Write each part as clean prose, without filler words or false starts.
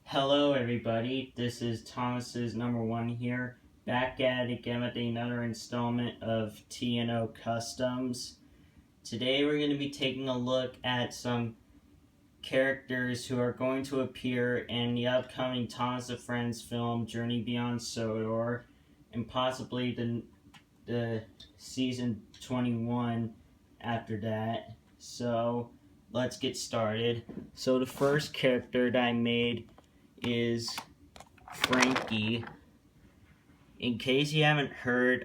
Hello everybody, this is Thomas's number one here, back at it again with another installment of TNO Customs. Today we're going to be taking a look at some characters who are going to appear in the upcoming Thomas of Friends film, Journey Beyond Sodor, and possibly the season 21 after that. So, let's get started. So the first character that I made is Frankie. In case you haven't heard,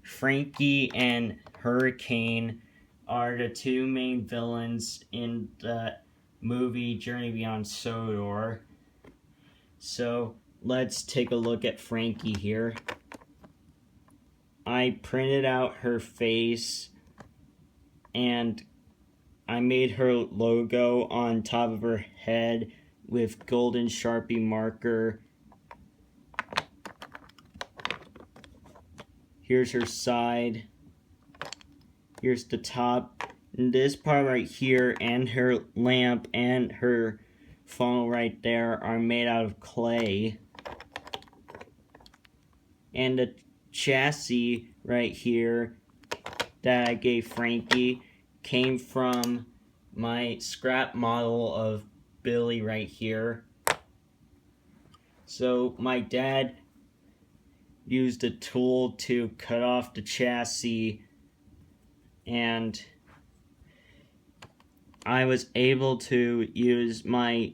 Frankie and Hurricane are the two main villains in the movie Journey Beyond Sodor. So let's take a look at Frankie here. I printed out her face and I made her logo on top of her head with golden Sharpie marker. Here's her side. Here's the top. And this part right here and her lamp and her funnel right there are made out of clay. And the chassis right here that I gave Frankie came from my scrap model of Billy right here. So my dad used a tool to cut off the chassis, and I was able to use my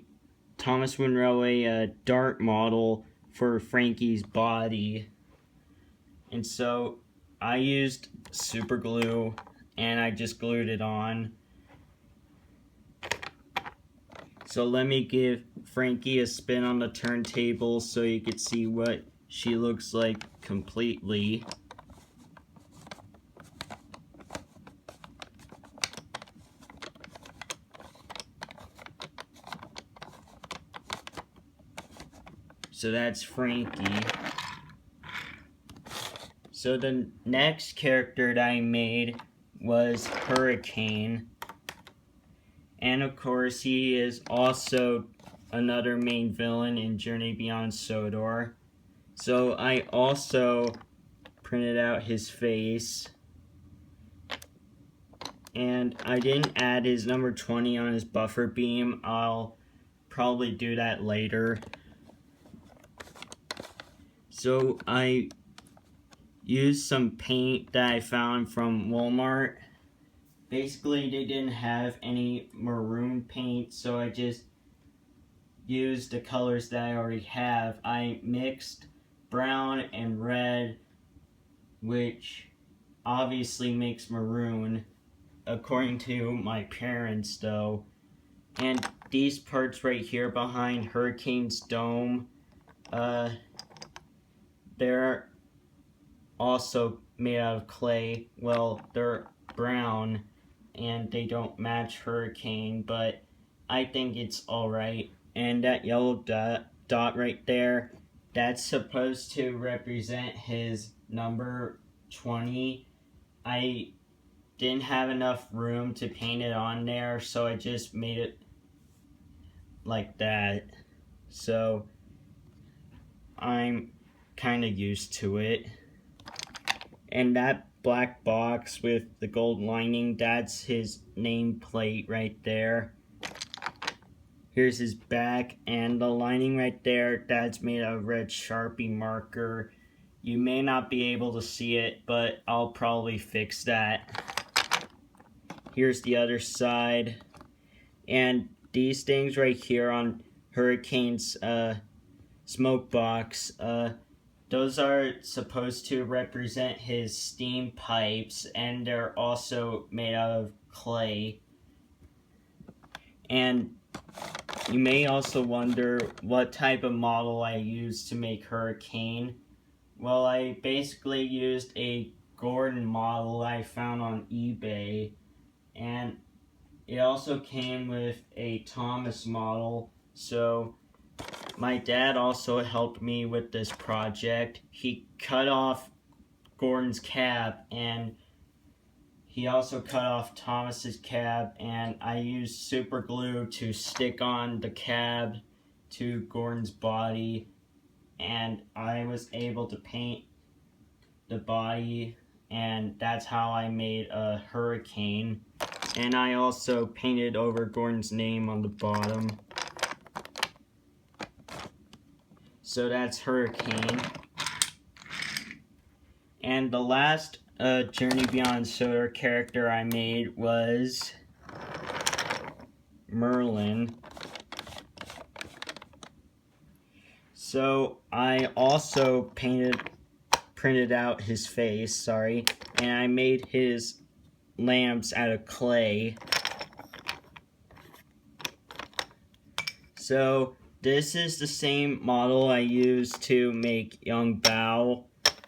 Thomas Monroe dart model for Frankie's body. And so I used super glue and I just glued it on. So let me give Frankie a spin on the turntable so you can see what she looks like completely. So that's Frankie. So the next character that I made was Hurricane. And of course, he is also another main villain in Journey Beyond Sodor. So I also printed out his face. And I didn't add his number 20 on his buffer beam. I'll probably do that later. So I used some paint that I found from Walmart. Basically, they didn't have any maroon paint, so I just used the colors that I already have. I mixed brown and red, which obviously makes maroon, according to my parents though. And these parts right here behind Hurricane's dome, they're also made out of clay. Well, they're brown and they don't match Hurricane, but I think it's alright. And that yellow dot right there, that's supposed to represent his number 20. I didn't have enough room to paint it on there, so I just made it like that. So I'm kind of used to it. And that black box with the gold lining, that's his nameplate right there. Here's his back, and the lining right there, that's made out of red Sharpie marker. You may not be able to see it, but I'll probably fix that. Here's the other side. And these things right here on Hurricane's smoke box, those are supposed to represent his steam pipes, and they're also made out of clay. And you may also wonder what type of model I used to make Hurricane. Well, I basically used a Gordon model I found on eBay, and it also came with a Thomas model, so my dad also helped me with this project. He cut off Gordon's cab, and he also cut off Thomas's cab, and I used super glue to stick on the cab to Gordon's body, and I was able to paint the body, and that's how I made a hurricane. And I also painted over Gordon's name on the bottom. So that's Hurricane. And the last Journey Beyond Sodor character I made was Merlin. So I also printed out his face, and I made his lamps out of clay. So this is the same model I used to make Young Bao,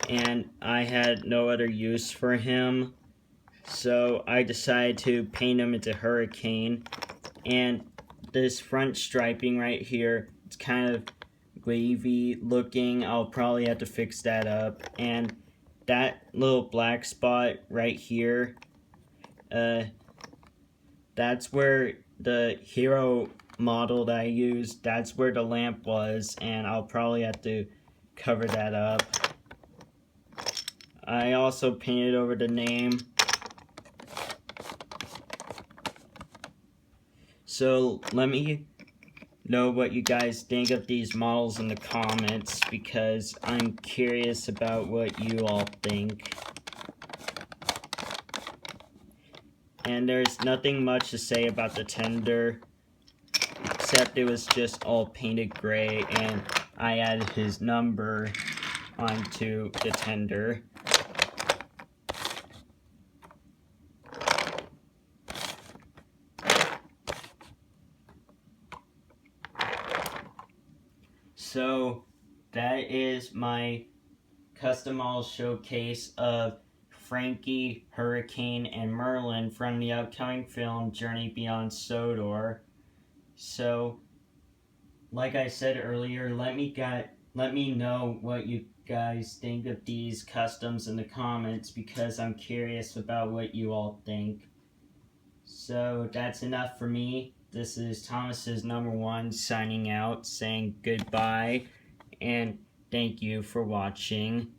and I had no other use for him, so I decided to paint him into Hurricane. And this front striping right here, it's kind of wavy looking. I'll probably have to fix that up. And that little black spot right here, that's where the hero model that I used, that's where the lamp was, and I'll probably have to cover that up. I also painted over the name. So let me know what you guys think of these models in the comments, because I'm curious about what you all think. And there's nothing much to say about the tender, except it was just all painted gray, and I added his number onto the tender. So that is my custom model showcase of Frankie, Hurricane, and Merlin from the upcoming film Journey Beyond Sodor. So, like I said earlier, let me know what you guys think of these customs in the comments, because I'm curious about what you all think. So that's enough for me. This is Thomas's number one signing out, saying goodbye, and thank you for watching.